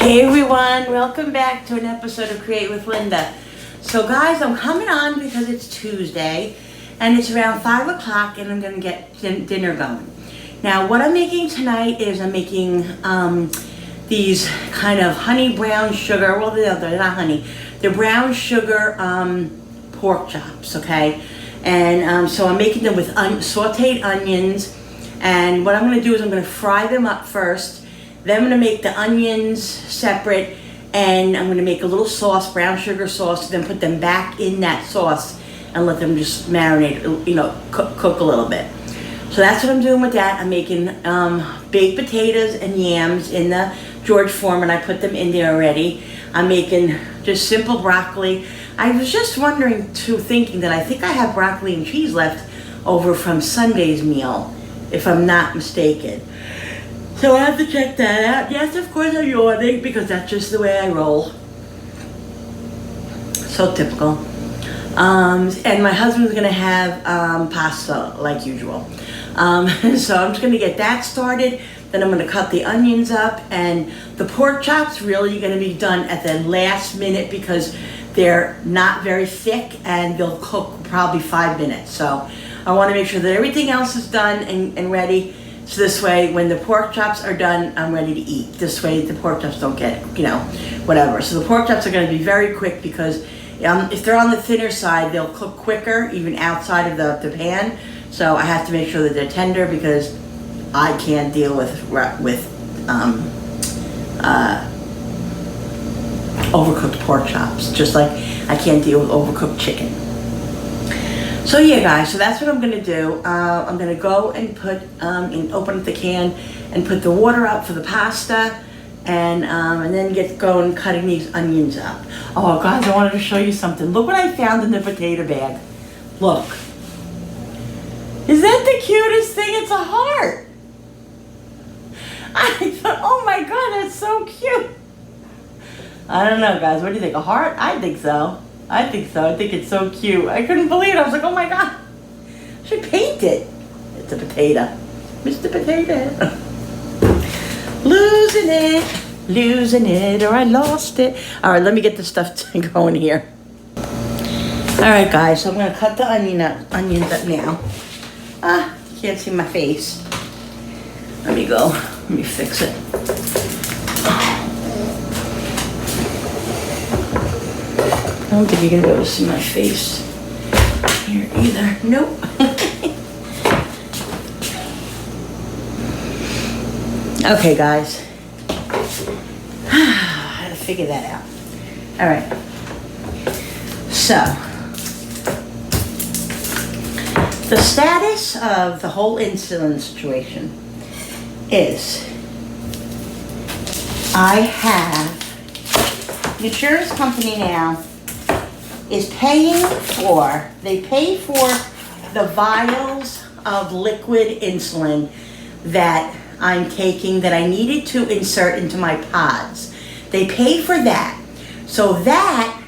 Hey everyone, welcome back to an episode of Create with Linda. So guys, I'm coming on because it's Tuesday and it's around 5 o'clock and I'm going to get dinner going. Now what I'm making tonight is I'm making these kind of honey brown sugar, well they're not honey, they're brown sugar pork chops, okay? And so I'm making them with sauteed onions, and what I'm going to do is I'm going to fry them up first. Then I'm going to make the onions separate, and I'm going to make a little sauce, brown sugar sauce, then put them back in that sauce and let them just marinate, cook a little bit. So that's what I'm doing with that. I'm making baked potatoes and yams in the George Foreman. I put them in there already. I'm making just simple broccoli. I was just wondering too, thinking that I think I have broccoli and cheese left over from Sunday's meal, if I'm not mistaken. So I have to check that out. Yes, of course I'm yawning because that's just the way I roll. So typical. And my husband's gonna have pasta like usual. So I'm just gonna get that started. Then I'm gonna cut the onions up, and the pork chops really gonna be done at the last minute because they're not very thick and they'll cook probably 5 minutes. So I wanna make sure that everything else is done and ready. So this way, when the pork chops are done, I'm ready to eat. This way, the pork chops don't get, whatever. So the pork chops are gonna be very quick because if they're on the thinner side, they'll cook quicker, even outside of the pan. So I have to make sure that they're tender because I can't deal with overcooked pork chops, just like I can't deal with overcooked chicken. So yeah, guys, so that's what I'm gonna do. I'm gonna go and put, open up the can and put the water up for the pasta, and then get going cutting these onions up. Oh guys, I wanted to show you something. Look what I found in the potato bag. Look. Is that the cutest thing? It's a heart. I thought, oh my God, that's so cute. I don't know, guys. What do you think? A heart? I think so. I think it's so cute. I couldn't believe it. I was like, oh my God. I should paint it. It's a potato. Mr. Potato. Losing it, or I lost it. All right, let me get the stuff going here. All right, guys, so I'm going to cut the onions up now. You can't see my face. Let me go. Let me fix it. I don't think you're going to be able to see my face here either. Nope. Okay, guys. I had to figure that out. All right. So, the status of the whole insulin situation is I have the insurance company now is they pay for the vials of liquid insulin that I'm taking that I needed to insert into my pods. They pay for that. So that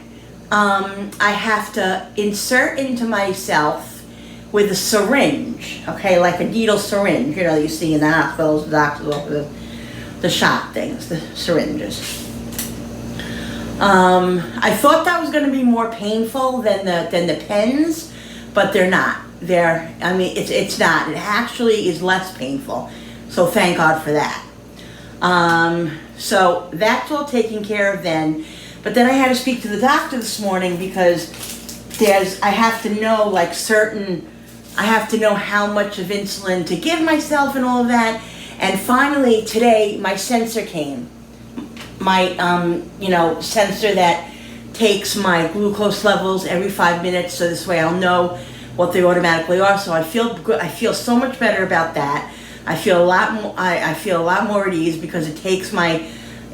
I have to insert into myself with a syringe, okay, like a needle syringe, you see in the hospitals, the doctor's office, the shot things, the syringes. I thought that was going to be more painful than the pens, but they're not. It's not. It actually is less painful. So thank God for that. So that's all taken care of then. But then I had to speak to the doctor this morning because I have to know I have to know how much of insulin to give myself and all of that. And finally today my sensor came. My, sensor that takes my glucose levels every 5 minutes, so this way I'll know what they automatically are. So I feel good. I feel so much better about that. I feel a lot more. I feel a lot more at ease because it takes my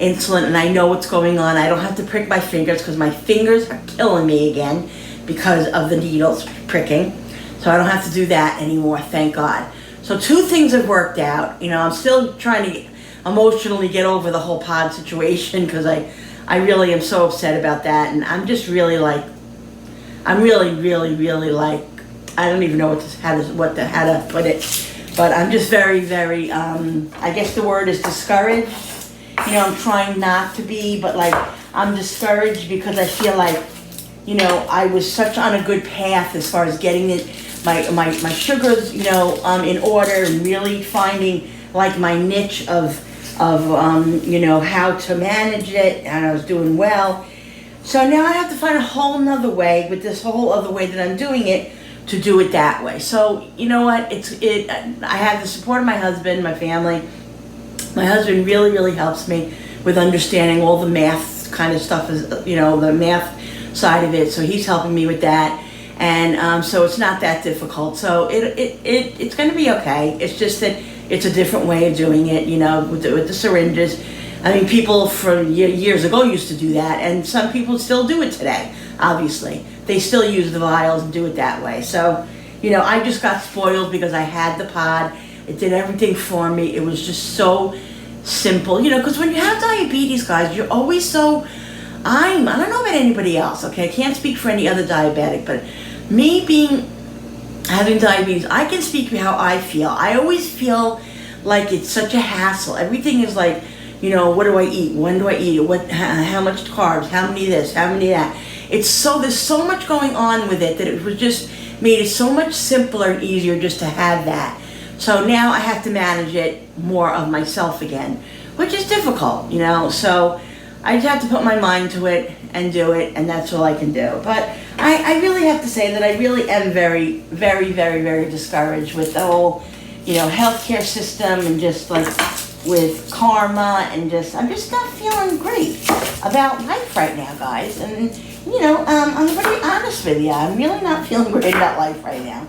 insulin and I know what's going on. I don't have to prick my fingers because my fingers are killing me again because of the needles pricking. So I don't have to do that anymore. Thank God. So 2 things have worked out. I'm still trying to emotionally get over the whole pod situation because I really am so upset about that, and I'm just really I'm really I don't even know how to put it, but I'm just very, very I guess the word is discouraged You know, I'm trying not to be, but like, I'm discouraged because I feel like, you know, I was such on a good path as far as getting it, my sugars, you know, in order, and really finding like my niche of you know, how to manage it, and I was doing well. So now I have to find a whole nother way with this whole other way that I'm doing it to do it that way. So you know what? I have the support of my husband, my family. My husband really helps me with understanding all the math kind of stuff, is, you know, the math side of it. So he's helping me with that, and so it's not that difficult. So it's going to be okay. It's just that it's a different way of doing it, you know, with the syringes. I mean, people from years ago used to do that, and some people still do it today, obviously. They still use the vials and do it that way. So, you know, I just got spoiled because I had the pod. It did everything for me. It was just so simple, you know, because when you have diabetes, guys, you're always so, I don't know about anybody else, okay? I can't speak for any other diabetic, but me having diabetes, I can speak to how I feel. I always feel like it's such a hassle. Everything is like, you know, what do I eat? When do I eat it? How much carbs? How many this? How many that? There's so much going on with it that it was just made it so much simpler and easier just to have that. So now I have to manage it more of myself again, which is difficult, you know. So I just have to put my mind to it and do it, and that's all I can do. But I really have to say that I really am very discouraged with the whole, you know, healthcare system, and just like with karma, and I'm just not feeling great about life right now, guys. And you know, I'm very honest with you. I'm really not feeling great about life right now.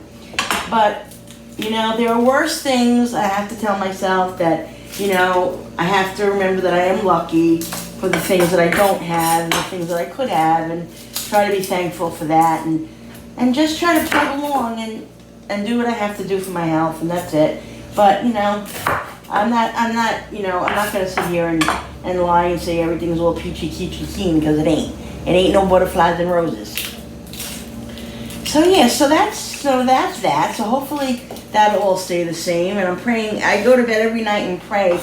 But you know, there are worse things. I have to tell myself that, you know, I have to remember that I am lucky for the things that I don't have, and the things that I could have, and try to be thankful for that, and just try to plug along and do what I have to do for my health, and that's it. But you know, I'm not, you know, I'm not gonna sit here and lie and say everything's all peachy keen, because it ain't. It ain't no butterflies and roses. So yeah, so that's that. So hopefully that'll all stay the same. And I'm praying. I go to bed every night and pray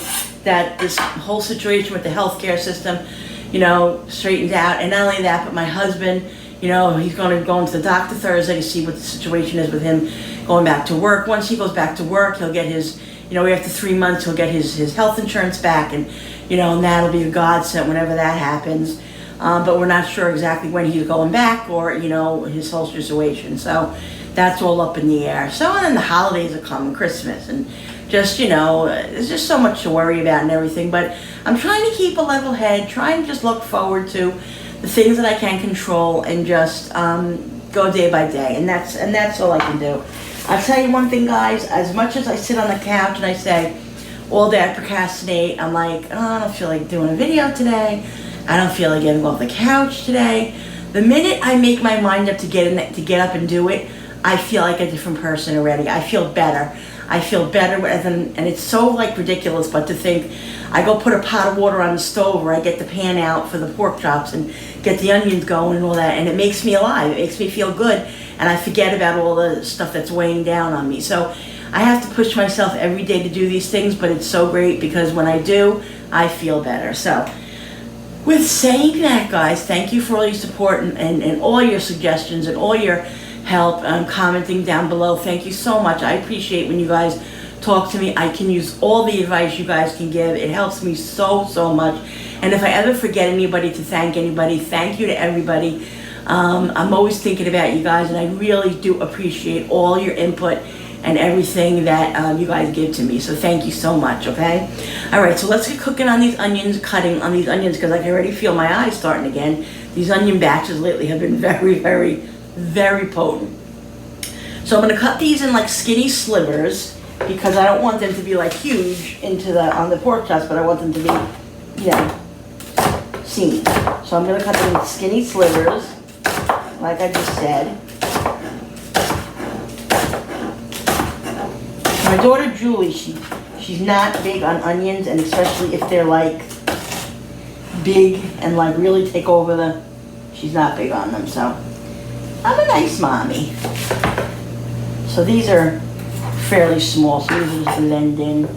that this whole situation with the healthcare system, you know, straightens out. And not only that, but my husband, you know, he's going to go into the doctor Thursday to see what the situation is with him going back to work. Once he goes back to work, he'll get his, you know, after 3 months, he'll get his health insurance back, and you know, and that'll be a godsend whenever that happens. But we're not sure exactly when he's going back, or, you know, his whole situation. So that's all up in the air. So, and then the holidays are coming, Christmas, and just, you know, there's just so much to worry about and everything. But I'm trying to keep a level head, trying to just look forward to the things that I can control, and just go day by day. And that's all I can do. I'll tell you one thing, guys. As much as I sit on the couch and I say all day I procrastinate, I'm like, oh, I don't feel like doing a video today. I don't feel like getting off the couch today. The minute I make my mind up to get up and do it, I feel like a different person already. I feel better. And it's so like ridiculous, but to think I go put a pot of water on the stove, or I get the pan out for the pork chops and get the onions going and all that, and it makes me alive. It makes me feel good, and I forget about all the stuff that's weighing down on me. So I have to push myself every day to do these things, but it's so great because when I do, I feel better. So with saying that, guys, thank you for all your support and all your suggestions and all your help, commenting down below. Thank you so much. I appreciate when you guys talk to me. I can use all the advice you guys can give. It helps me so much. And if I ever forget anybody to thank anybody, thank you to everybody. I'm always thinking about you guys, and I really do appreciate all your input and everything that you guys give to me. So thank you so much, okay? All right, so let's get cooking on these onions, cutting on these onions, because I can already feel my eyes starting again. These onion batches lately have been very potent. So I'm gonna cut these in like skinny slivers, because I don't want them to be like huge on the pork chops, but I want them to be, you know, seen. So I'm gonna cut them in skinny slivers, like I just said. My daughter Julie, she's not big on onions, and especially if they're like big and like really take over she's not big on them. So I'm a nice mommy. So these are fairly small, so these will just blend in.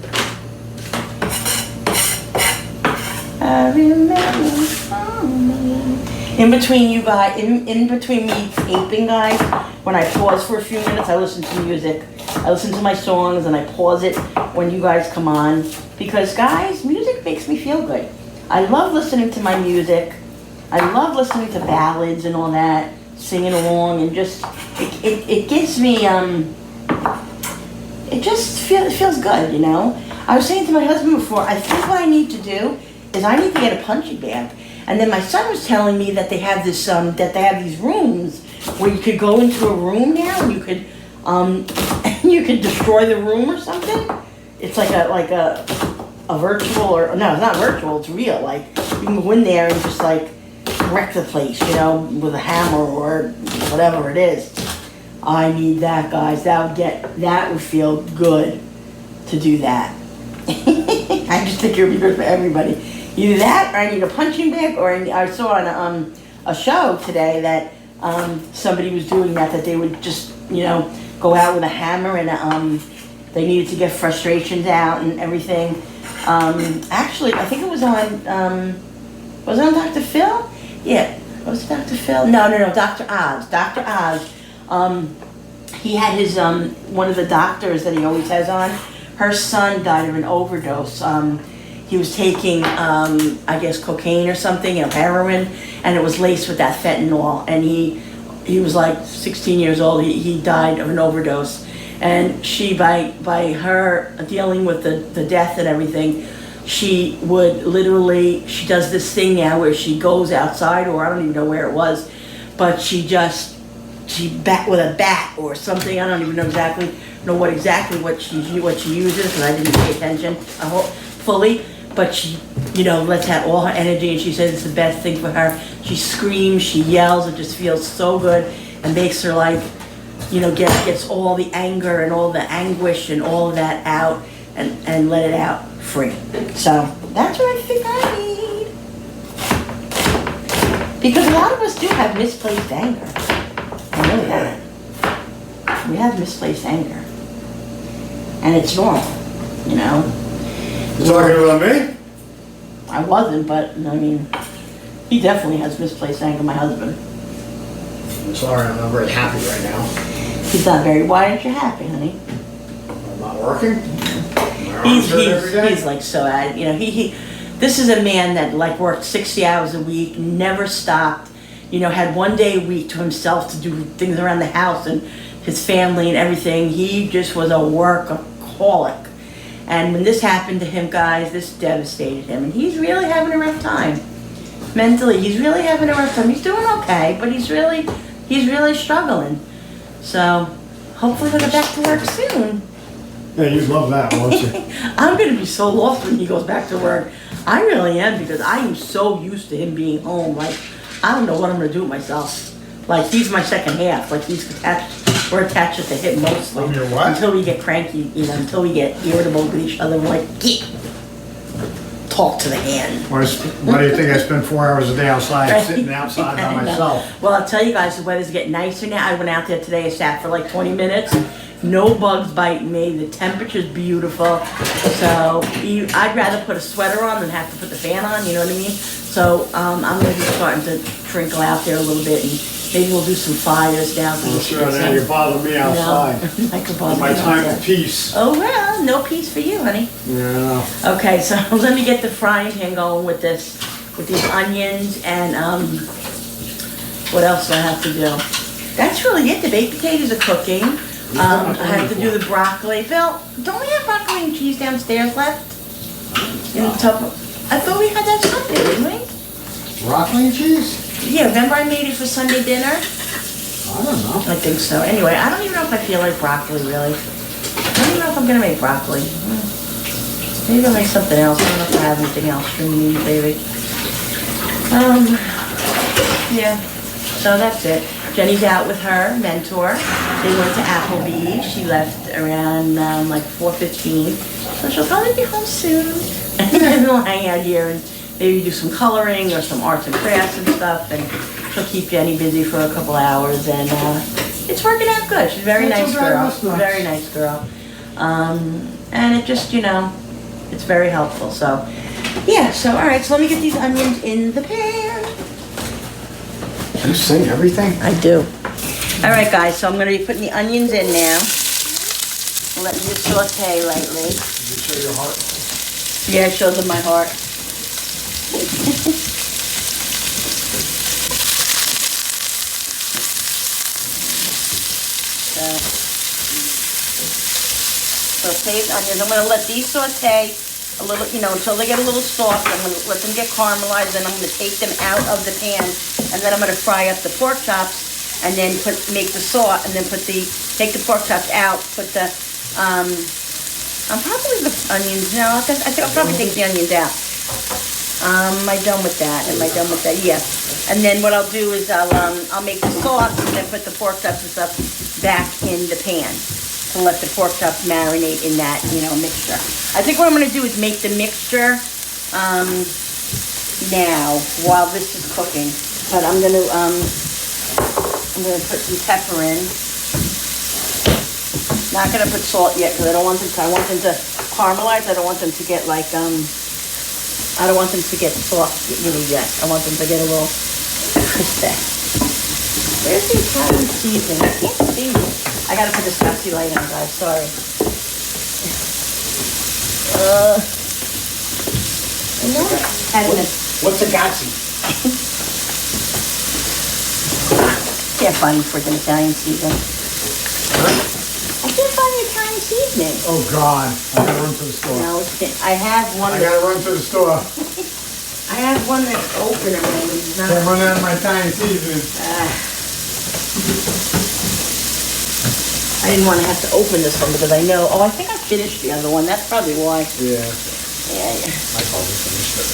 I remember me. In between you guys, in between me taping, guys, when I pause for a few minutes, I listen to music. I listen to my songs and I pause it when you guys come on. Because guys, music makes me feel good. I love listening to my music. I love listening to ballads and all that, singing along, and just, it gives me, it just feels good, you know? I was saying to my husband before, I think what I need to do is I need to get a punching bag. And then my son was telling me that they have this, that they have these rooms where you could go into a room now and you could, you could destroy the room or something. It's like a virtual, or no, it's not virtual, it's real. Like, you can go in there and just like wreck the place, you know, with a hammer or whatever it is. I need that, guys. That would feel good to do that. I just think it would be good for everybody. Either that, or I need a punching bag, or I saw on a show today that somebody was doing that they would just, you know, go out with a hammer and they needed to get frustrations out and everything. Actually, I think it was on Dr. Phil? Yeah, was it Dr. Phil? No, Dr. Oz. Dr. Oz, he had his, one of the doctors that he always has on, her son died of an overdose. He was taking, I guess, cocaine or something, you know, heroin, and it was laced with that fentanyl. And he was like 16 years old. He died of an overdose. And she, by her dealing with the death and everything, she would literally, she does this thing now where she goes outside, or I don't even know where it was, but she bat with a bat or something. I don't even know what she uses, because I didn't pay attention fully. But she, you know, lets out all her energy, and she says it's the best thing for her. She screams, she yells, it just feels so good, and makes her like, you know, gets all the anger and all the anguish and all of that out, and let it out free. So that's what I think I need. Because a lot of us do have misplaced anger. I know that. We have misplaced anger. And it's normal, you know. You talking about me? I wasn't, but I mean, he definitely has misplaced anger, my husband. I'm sorry, I'm not very happy right now. He's not very, why aren't you happy, honey? I'm not working. My arms hurt every day. He's like so, you know, this is a man that like worked 60 hours a week, never stopped, you know, had one day a week to himself to do things around the house and his family and everything. He just was a workaholic. And when this happened to him, guys, this devastated him. And he's really having a rough time. Mentally, he's really having a rough time. He's doing okay, but he's really struggling. So, hopefully he'll get back to work soon. Yeah, you'd love that, won't you? I'm going to be so lost when he goes back to work. I really am, because I am so used to him being home. Like, I don't know what I'm going to do with myself. Like, he's my second half. Like, we're attached at the hip mostly. I'm your what? Until we get cranky, you know, until we get irritable with each other. We're like, get, talk to the hand. Why do you think I spend 4 hours a day outside, sitting outside by myself? Well, I'll tell you guys, the weather's getting nicer now. I went out there today, I sat for like 20 minutes. No bugs biting me. The temperature's beautiful. So I'd rather put a sweater on than have to put the fan on, you know what I mean? So I'm going to be starting to trinkle out there a little bit, and maybe we'll do some fires now. Well, sure, now you bother me outside. I could bother my you time outside. of peace. Oh, well, no peace for you, honey. Yeah. Okay, so let me get the frying pan going with these onions, and what else do I have to do? That's really it. The baked potatoes are cooking. I have to do the broccoli. Bill, don't we have broccoli and cheese downstairs left? In the tub? I thought we had that Sunday, didn't we? Broccoli and cheese? Yeah, remember I made it for Sunday dinner? I don't know. I think so. Anyway, I don't even know if I feel like broccoli, really. I don't even know if I'm going to make broccoli. Maybe I'll make something else. I don't know if I have anything else for me, baby. Yeah. So that's it. Jenny's out with her mentor. They went to Applebee's. She left around like 4:15. So she'll probably be home soon. And then we'll hang out here and maybe do some coloring or some arts and crafts and stuff. And she'll keep Jenny busy for a couple hours. And it's working out good. She's a very nice girl. Very nice girl. And it just, you know, it's very helpful. So Yeah, so all right, so let me get these onions in the pan. You sing everything? I do. All right, guys, so I'm gonna be putting the onions in now. Let me just saute lightly. Did you show your heart? Yeah, it shows them my heart. Sauteed onions. I'm gonna let these saute a little, until they get a little soft. I'm gonna let them get caramelized, and I'm gonna take them out of the pan, and then I'm gonna fry up the pork chops, and then make the sauce, and then take the pork chops out, put the, I'm probably the onions. No, I think I'll probably take the onions out. Am I done with that? Am I done with that? Yeah. And then what I'll do is I'll make the sauce and then put the pork chops and stuff back in the pan to let the pork chops marinate in that, mixture. I think what I'm gonna do is make the mixture now while this is cooking. But I'm gonna put some pepper in. Not gonna put salt yet because I want them to caramelize. I don't want them to get like I don't want them to get soft yet. I want them to get a little crispy. Where's the Italian seasoning? I can't see it. I gotta put this Pepsi light on, guys. Sorry. What's a Gazzi? Can't find the freaking Italian seasoning. I can't find the Italian seasoning. Oh God, I gotta run to the store. No, I have one. I gotta run to the store. I have one that's open already. Can't run out of my Italian seasoning. I didn't want to have to open this one because I know. Oh, I think I finished the other one. That's probably why. Yeah. Yeah. I probably finished it.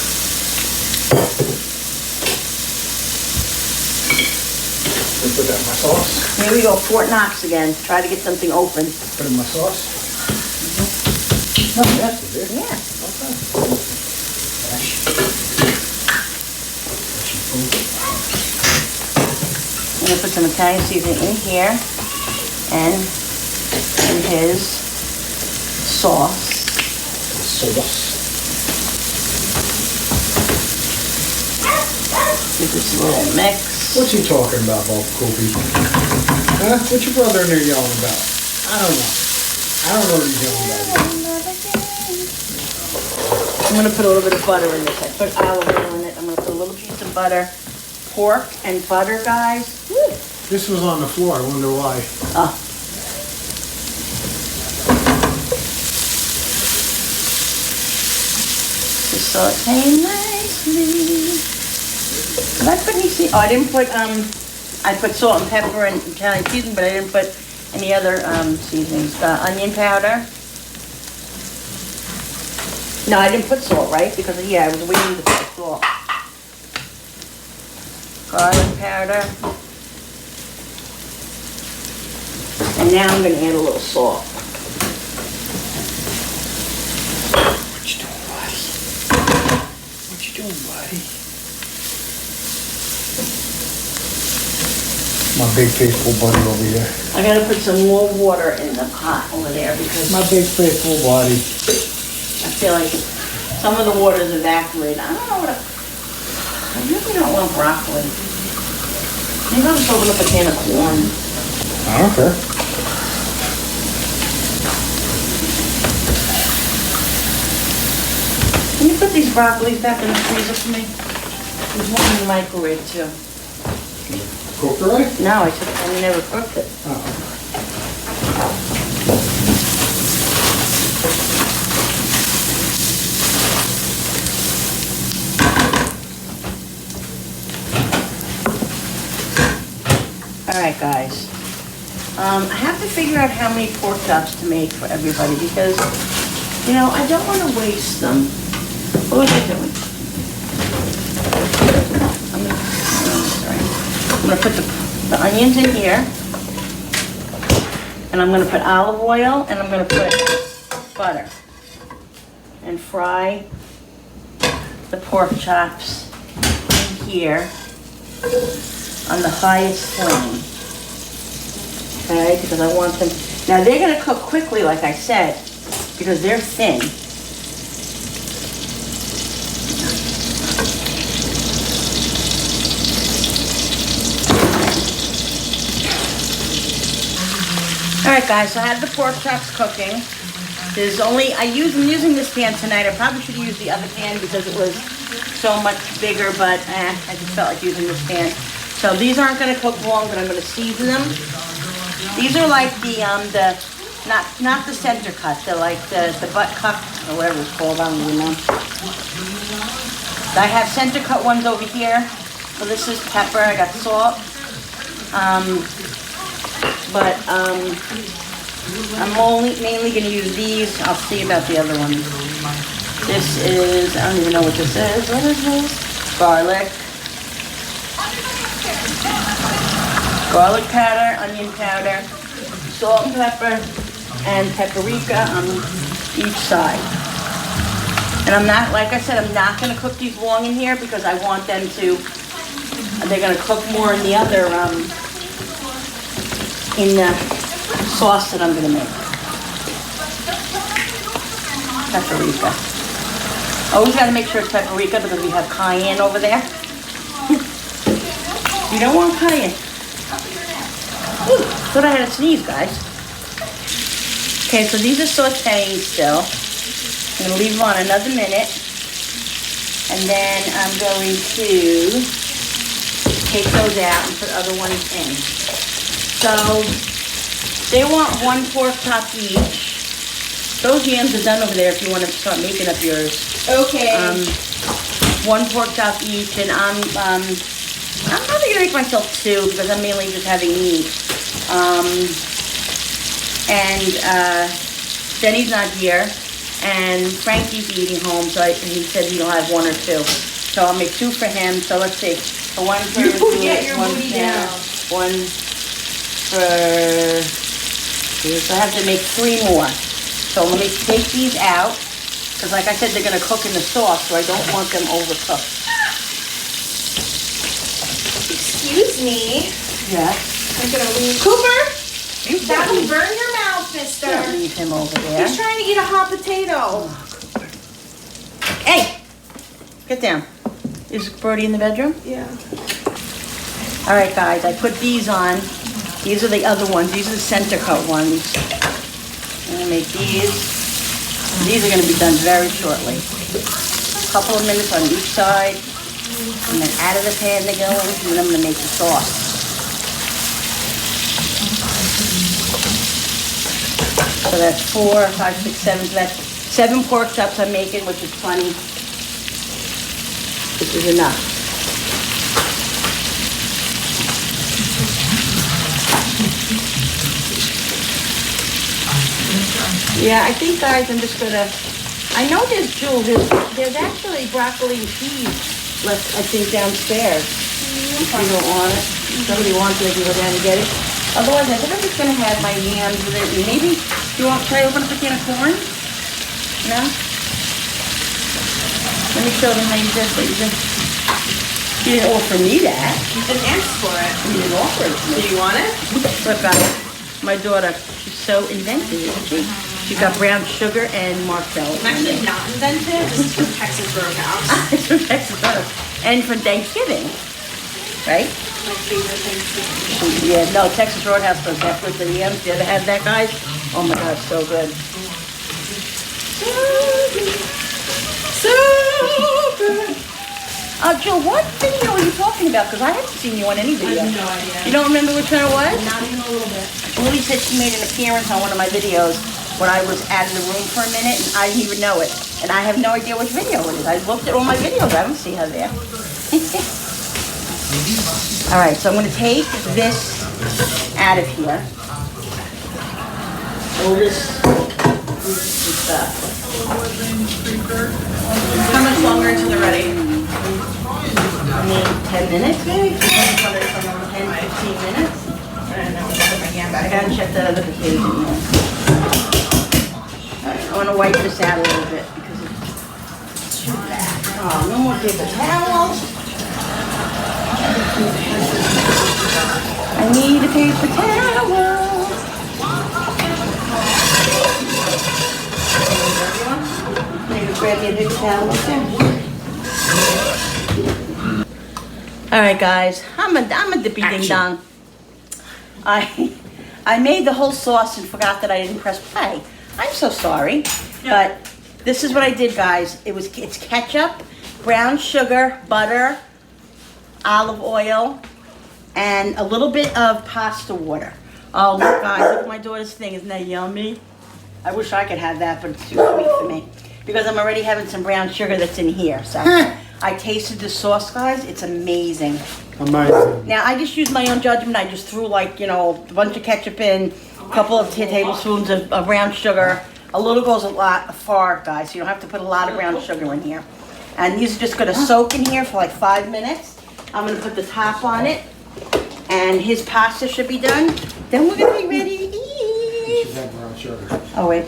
Put that in my sauce. Here we go, Fort Knox again. Try to get something open. Put it in my sauce. Oh, that's it. Yeah. Okay. I'm gonna put some Italian seasoning in here and in his sauce. Give this a little mix. What's he talking about, Kobe? Huh? What's your brother in there yelling about? I don't know. I don't know what he's yelling about. I'm gonna put a little bit of butter in this. I put olive oil in it. I'm gonna put a little piece of butter. Pork and butter, guys. Woo. This was on the floor. I wonder why. Oh. Just saute nicely. Did I put any seasoning? Oh, I didn't put, I put salt and pepper and Italian seasoning, but I didn't put any other seasonings. Onion powder. No, I didn't put salt, right? Because, yeah, I was waiting to put salt. Garlic powder. And now I'm going to add a little salt. What you doing, buddy? What you doing, buddy? My big faithful buddy over here. I got to put some more water in the pot over there because My big faithful buddy. I feel like some of the water is evaporated. I don't know what I really don't want broccoli. Maybe I'll just open up a can of corn. I don't care. Can you put these broccolis back in the freezer for me? There's one in the microwave too. Cooked already? No, I never cooked it. All right, guys. I have to figure out how many pork chops to make for everybody because, I don't want to waste them. What was I doing? I'm gonna put the onions in here, and I'm gonna put olive oil, and I'm gonna put butter, and fry the pork chops in here on the highest flame. Okay, because I want them. Now they're gonna cook quickly, like I said, because they're thin. right, guys, so I had the pork chops cooking. I'm using this pan tonight. I probably should have used the other pan because it was so much bigger, but I just felt like using this pan. So these aren't gonna cook long, but I'm gonna season them. These are like not the center cut, they're like the butt cut, or whatever it's called, I don't even know. I have center cut ones over here. So this is pepper, I got salt. I'm mainly gonna use these. I'll see about the other ones. This is, I don't even know what this is. What is this? Garlic. Garlic powder, onion powder, salt and pepper, and paprika on each side. And I'm not, like I said, I'm not gonna cook these long in here because I want them to, they're gonna cook more in the other, in the sauce that I'm gonna make. Paprika. Always gotta make sure it's paprika because we have cayenne over there. You don't want cayenne. Ooh, thought I had a sneeze, guys. Okay, so these are sauteing still. I'm gonna leave them on another minute. And then I'm going to take those out and put other ones in. So, they want 1 pork chop each. Those yams are done over there if you want to start making up yours. Okay. 1 pork chop each, and I'm probably gonna make myself 2 because I'm mainly just having meat. Jenny's not here, and Frankie's eating home, so he said he'll have 1 or 2. So I'll make 2 for him. So let's see. So 1 for Get your booty down. 1 for. So I have to make 3 more. So let me take these out, because like I said, they're gonna cook in the sauce, so I don't want them overcooked. Excuse me. Yes. I'm gonna leave. Cooper! That will burn your mouth, mister. Don't leave him over there. He's trying to eat a hot potato. Hey! Get down. Is Brody in the bedroom? Yeah. All right, guys, I put these on. These are the other ones. These are the center cut ones. I'm gonna make these. These are gonna be done very shortly. A couple of minutes on each side. And then out of the pan they go, and then I'm gonna make the sauce. So that's 4, 5, 6, 7. So that's 7 pork chops I'm making, which is plenty. This is enough. Yeah, I think, guys, I'm just gonna. I know there's there's actually broccoli and cheese left, I think, downstairs. If you don't want it, if somebody wants it, I can go down and get it. Otherwise, I think I'm just gonna have my yams with it. And maybe, should I open up a can of corn? No? Let me show them how you just, You didn't offer me that. You didn't ask for it. You didn't offer it to me. Do you want it? Look, guys, my daughter, she's so inventive, isn't she? She's got brown sugar and marshmallows. I'm actually not inventive. This is from Texas Roadhouse. It's from Texas Roadhouse. And from Thanksgiving, right? My favorite Thanksgiving. Yeah, no, Texas Roadhouse does that with the yams. You ever had that, guys? Oh my God, so good. So good. Jill, what video are you talking about? Because I haven't seen you on any video. I have no idea. You don't remember which one it was? Not even a little bit. Lily said she made an appearance on one of my videos when I was out of the room for a minute, and I didn't even know it. And I have no idea which video it is. I looked at all my videos. I don't see her there. All right, so I'm going to take this out of here. All this stuff. How much longer until they're ready? I mean, 10 minutes maybe? 10, 15 minutes? I don't know. Put my hand I back. gotta check that other potato in there. Alright, I wanna wipe this out a little bit because it's too bad. Oh, no more paper towels. I need a paper towel. Maybe grab me a paper towel up there. Alright guys, I'm a dippy ding dong. I I made the whole sauce and forgot that I didn't press play. I'm so sorry. But this is what I did, guys. It's ketchup, brown sugar, butter, olive oil, and a little bit of pasta water. Oh, look, guys, look at my daughter's thing. Isn't that yummy? I wish I could have that, but it's too sweet for me. Because I'm already having some brown sugar that's in here. So I tasted the sauce, guys. It's amazing. Amazing. Now, I just used my own judgment. I just threw, like, you know, a bunch of ketchup in, a couple of tablespoons of brown sugar. A little goes a lot far, guys. So you don't have to put a lot of brown sugar in here. And these are just going to soak in here for like 5 minutes. I'm going to put the top on it. And his pasta should be done. Then we're going to be ready to eat. Should have brown sugar. Oh, wait.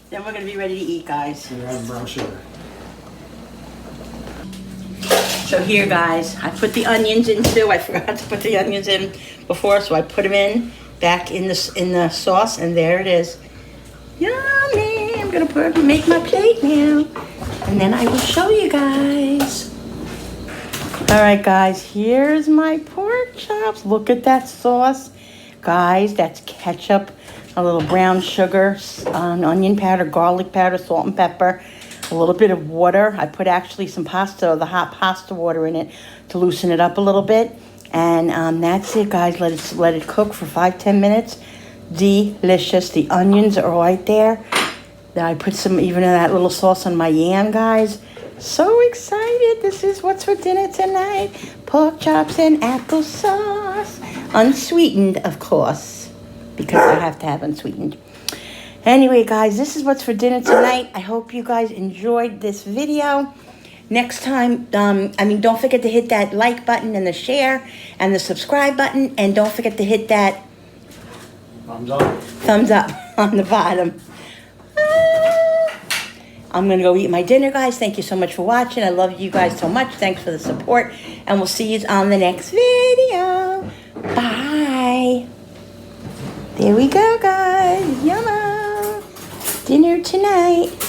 Then we're going to be ready to eat, guys. You have brown sugar. So here, guys, I put the onions in too. I forgot to put the onions in before, so I put them in back in the sauce, and there it is. Yummy! I'm gonna make my plate now, and then I will show you guys. All right, guys, here's my pork chops. Look at that sauce, guys. That's ketchup, a little brown sugar, onion powder, garlic powder, salt and pepper. A little bit of water. I put actually some pasta, the hot pasta water in it to loosen it up a little bit. And that's it, guys. Let it cook for 5-10 minutes. Delicious. The onions are right there. Then I put some even of that little sauce on my yam, guys. So excited. This is what's for dinner tonight. Pork chops and applesauce. Unsweetened, of course, because I have to have unsweetened. Anyway, guys, this is what's for dinner tonight. I hope you guys enjoyed this video. Next time, don't forget to hit that like button and the share and the subscribe button. And don't forget to hit that thumbs up on the bottom. I'm going to go eat my dinner, guys. Thank you so much for watching. I love you guys so much. Thanks for the support. And we'll see you on the next video. Bye. There we go, guys. Yumma. Dinner tonight.